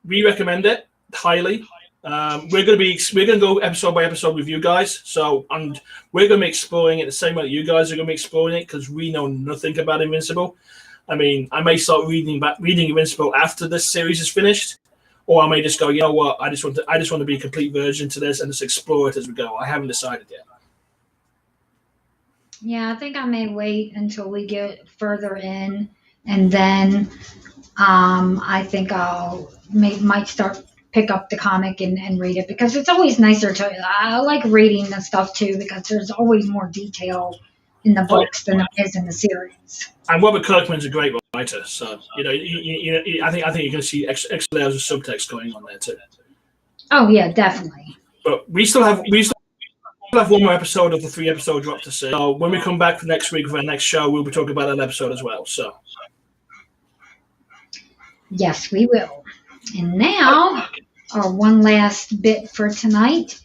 we recommend it highly. We're gonna go episode by episode with you guys. So and we're gonna be exploring it the same way that you guys are gonna be exploring it because we know nothing about Invincible. I mean, I may start reading Invincible after this series is finished, or I may just go, you know what, I just want to be a complete virgin to this and just explore it as we go. I haven't decided yet. Yeah, I think I may wait until we get further in, and then I think might start pick up the comic and read it because it's always nicer to. I like reading the stuff too because there's always more detail in the books than there is in the series. And Robert Kirkman's a great writer, so I think you're going to see extra layers of subtext going on there too. Oh yeah, definitely. But we still have one more episode of the 3-episode drop to see. So when we come back for next week with our next show, we'll be talking about that episode as well. So Yes, we will. And now, our one last bit for tonight.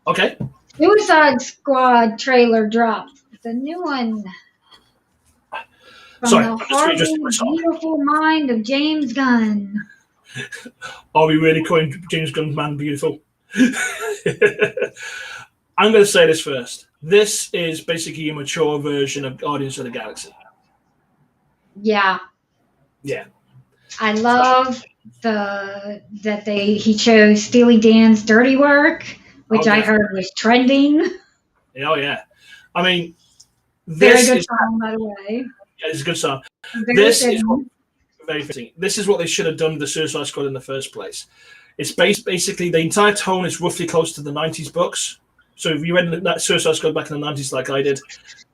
okay, Suicide Squad trailer drop. The new one. From sorry, the I'm just horrible, readjusting myself. beautiful mind of James Gunn. Are we really calling James Gunn's man beautiful? I'm going to say this first. This is basically a mature version of Guardians of the Galaxy. Yeah. Yeah. I love he chose Steely Dan's Dirty Work, which I heard was trending. Oh yeah. I mean, Very this good is song, by the way. yeah, it's a good song. Very This fitting. is very fitting. This is what they should have done with the Suicide Squad in the first place. It's basically the entire tone is roughly close to the 90s books. So if you read that Suicide Squad back in the 90s like I did,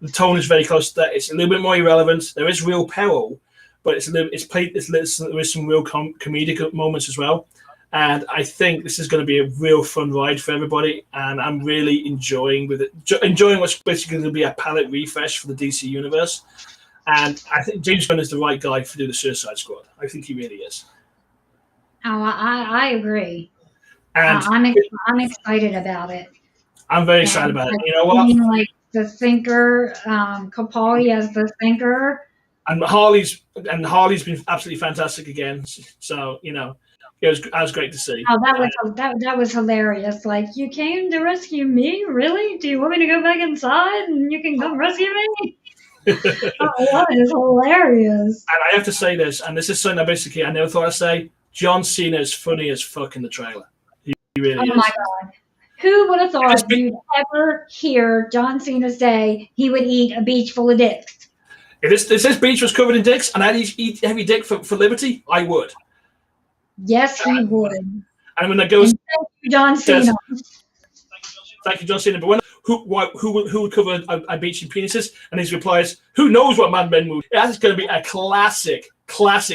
the tone is very close to that. It's a little bit more irrelevant. There is real peril, but there is some real comedic moments as well. And I think this is going to be a real fun ride for everybody. And I'm really enjoying what's basically going to be a palette refresh for the DC universe. And I think James Gunn is the right guy to do the Suicide Squad. I think he really is. Oh, I agree. And I'm excited about it. I'm very excited about it. You know what? Like the thinker, Capaldi as the thinker. And Harley's been absolutely fantastic again. So that was great to see. Oh, that was hilarious. Like, you came to rescue me? Really? Do you want me to go back inside and you can come rescue me? That is hilarious. And I have to say this, and this is something that I never thought I'd say. John Cena is funny as fuck in the trailer. He really is. Oh my God. Who would have thought you'd ever hear John Cena say he would eat a beach full of dicks? If this beach was covered in dicks and I'd eat every dick for liberty, I would. Yes, he would. And when that goes, thank you, John Cena. Thank you, John Cena. But when who would cover a beach in penises? And his reply is, "Who knows what man Ben would?" That's going to be a classic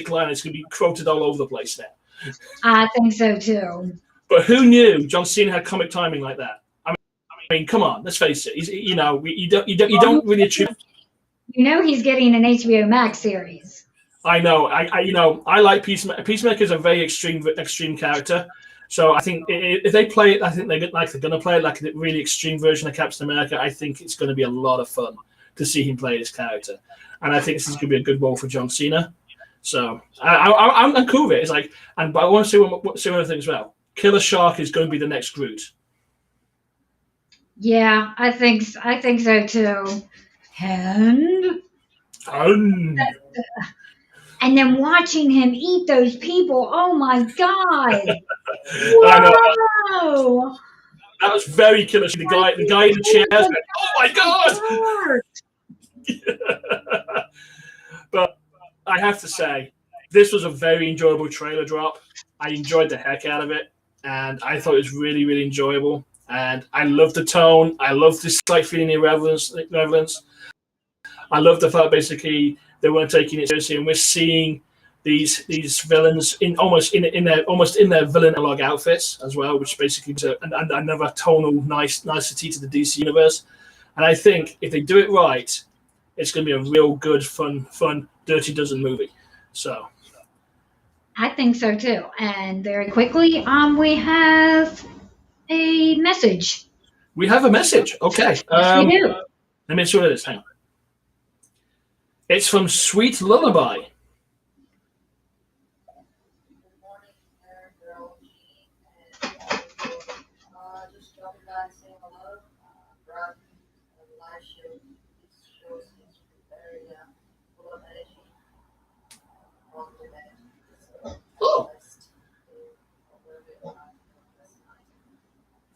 line. It's going to be quoted all over the place now. I think so too. But who knew John Cena had comic timing like that? I mean, come on, let's face it. You don't really achieve. He's getting an HBO Max series. I know. I like Peacemaker. Peacemaker is a very extreme character. So I think if they play it, I think they're going to play it like a really extreme version of Captain America. I think it's going to be a lot of fun to see him play this character, and I think this is going to be a good role for John Cena. So I'm cool with it. It's like, but I want to say one other thing as well. Killer Shark is going to be the next Groot. Yeah, I think so too. And then watching him eat those people, oh my God! Whoa! That was very Killer Shark. The guy in the chair. Oh my God! But I have to say, this was a very enjoyable trailer drop. I enjoyed the heck out of it, and I thought it was really, really enjoyable. And I love the tone. I love this slight feeling of irreverence. I love the fact basically they weren't taking it seriously, and we're seeing these villains almost in their villain analog outfits as well, which basically is another tonal nicety to the DC universe. And I think if they do it right, it's going to be a real good, fun Dirty Dozen movie. So I think so too. And very quickly, we have a message. We have a message. Okay. Yes, we do. Let me see what it is. Hang on. It's from Sweet Lullaby. Good morning, Aaron, girl, G, and just dropping by and saying hello. Rob, the live show, this show seems to be very full of energy, positive energy. So, Oh. just a little bit of that's nice.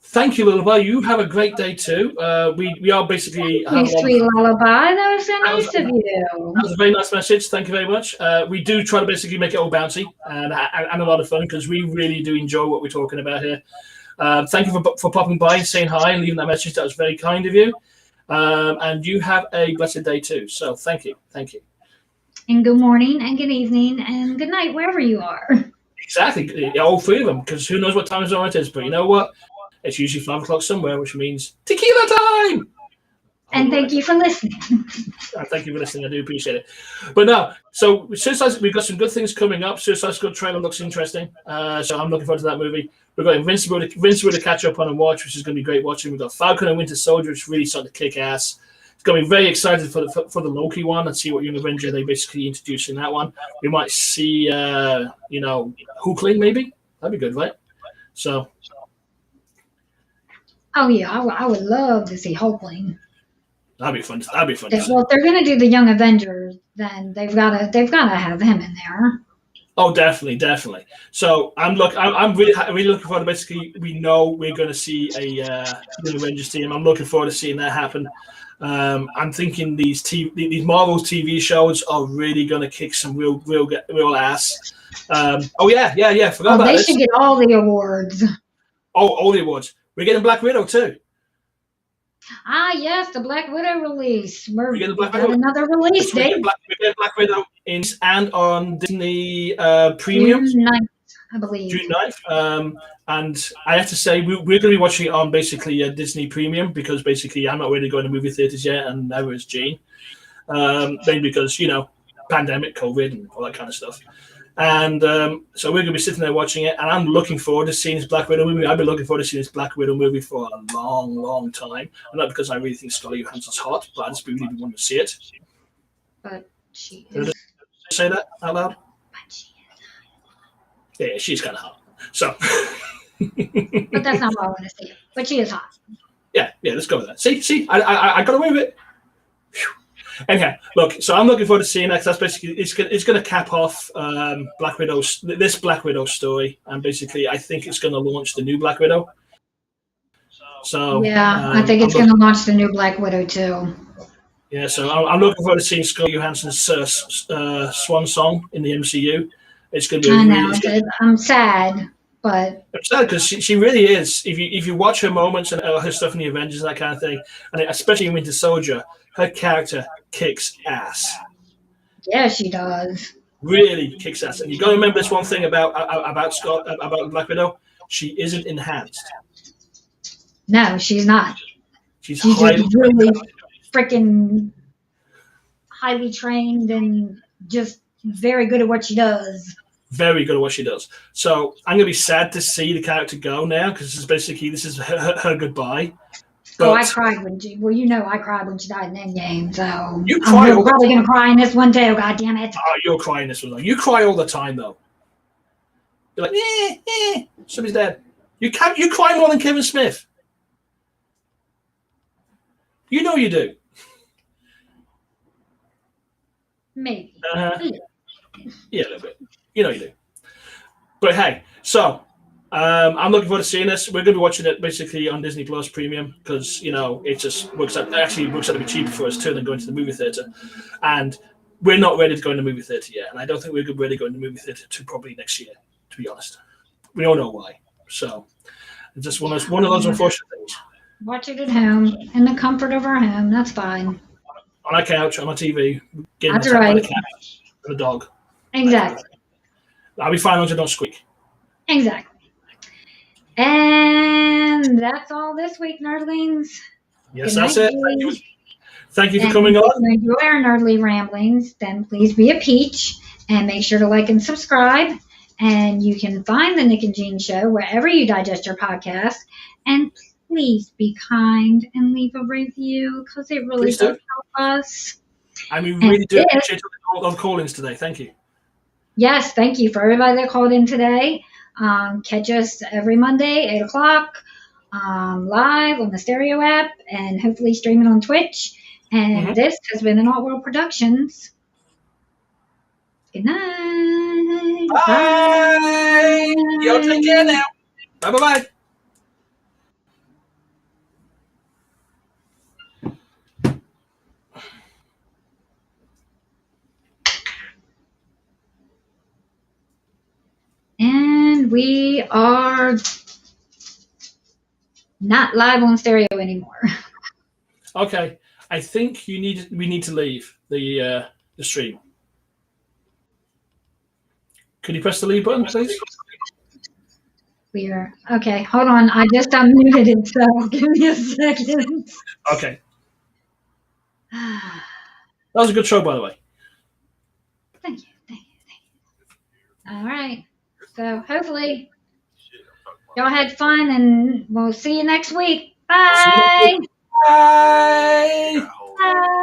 Thank you, Lullaby. You have a great day too. We are basically You sweet lullaby. That was so nice of you. That was a very nice message. Thank you very much. We do try to basically make it all bouncy and a lot of fun because we really do enjoy what we're talking about here. Thank you for popping by and saying hi and leaving that message. That was very kind of you. And you have a blessed day too. So thank you. Thank you. And good morning and good evening and good night wherever you are. Exactly. All three of them because who knows what time zone it is. But you know what? It's usually 5 o'clock somewhere, which means tequila time. And thank you for listening. Thank you for listening. I do appreciate it. But no, so we've got some good things coming up. Suicide Squad trailer looks interesting. So I'm looking forward to that movie. We've got Invincible to catch up on and watch, which is going to be great watching. We've got Falcon and Winter Soldier, which is really starting to kick ass. It's going to be very excited for the Loki one and see what Young Avenger they basically introduce in that one. We might see, Hulkling maybe. That'd be good, right? So. Oh yeah, I would love to see Hulkling. That'd be fun. That'd be fun. Well, if they're gonna do the Young Avengers, then they've gotta have him in there. Oh, definitely. So I'm really looking forward to basically. We know we're going to see a Young Avengers team. I'm looking forward to seeing that happen. I'm thinking these Marvel's TV shows are really going to kick some real ass. Forgot about They this. should get all the awards. Oh, all the awards. We're getting Black Widow too. Ah, yes, the Black Widow release. We're getting Black Got Widow. another release date. We're getting Black Widow and on Disney Premium. June 9th, I believe. June 9th. And I have to say, we're going to be watching it on basically Disney Premium because basically I'm not ready to go to movie theaters yet, and neither is Jane. Mainly because, pandemic, COVID, and all that kind of stuff. And so we're going to be sitting there watching it, and I'm looking forward to seeing this Black Widow movie. I've been looking forward to seeing this Black Widow movie for a long, long time. And not because I really think Scarlett Johansson's hot, but I just really want to see it. But she Did is. I say that out loud? But she is. Yeah, she's kind of hot. So. But that's not what I want to see. But she is hot. Yeah, let's go with that. See, I got away with it. Whew. Anyhow, look, so I'm looking forward to seeing that. 'Cause that's basically it's going to cap off this Black Widow story, and basically I think it's going to launch the new Black Widow. So Yeah, I think it's going to launch the new Black Widow too. Yeah, so I'm looking forward to seeing Scarlett Johansson's swan song in the MCU. It's going to be. I know. I'm sad, but I'm sad because she really is. If you watch her moments and her stuff in the Avengers and that kind of thing, and especially in Winter Soldier, her character kicks ass. yeah, she does. Really kicks ass. And you got to remember this one thing about Black Widow: she isn't enhanced. No, she's not. She's She's highly just really freaking highly trained and just very good at what she does. very good at what she does. So I'm going to be sad to see the character go now because this is her goodbye. But I cried when she. Well, I cried when she died in Endgame. So You cry I'm probably going to cry in this one too. God damn it! Oh, you're crying this one. You cry all the time though. You're like, somebody's dead. You cry more than Kevin Smith. You know you do. Maybe. Yeah, a little bit. You know you do. But hey, so I'm looking forward to seeing this. We're going to be watching it basically on Disney Plus Premium because it just works out to be cheaper for us too than going to the movie theater. And we're not ready to go in the movie theater yet, and I don't think we're ready to go in the movie theater to probably next year. To be honest, we all know why. So it's just one of those unfortunate things. Watch it at home in the comfort of our home. That's fine. On our couch, on our TV, getting That's attacked by the right. cat and the dog. Exactly. I'll be fine as I don't squeak. Exactly. And that's all this week, nerdlings. Yes, Good that's night, it. Thank you for And coming if on. you enjoy our nerdly ramblings, then please be a peach and make sure to like and subscribe. And you can find the Nick and Jean Show wherever you digest your podcast. And please be kind and leave a review because it really Please do. does help us. And we really do this- appreciate all the call-ins today. Thank you. Yes, thank you for everybody that called in today. Catch us every Monday, 8 o'clock, live on the Stereo app, and hopefully stream it on Twitch. And this has been an Alt World Productions. Good night. Bye. Y'all take care now. Bye-bye. And we are not live on Stereo anymore. Okay. I think we need to leave the stream. Could you press the leave button, please? We are okay. Hold on, I just unmuted it, so give me a second. Okay. That was a good show, by the way. Thank you. All right. So hopefully y'all had fun, and we'll see you next week. Bye. Bye. Bye.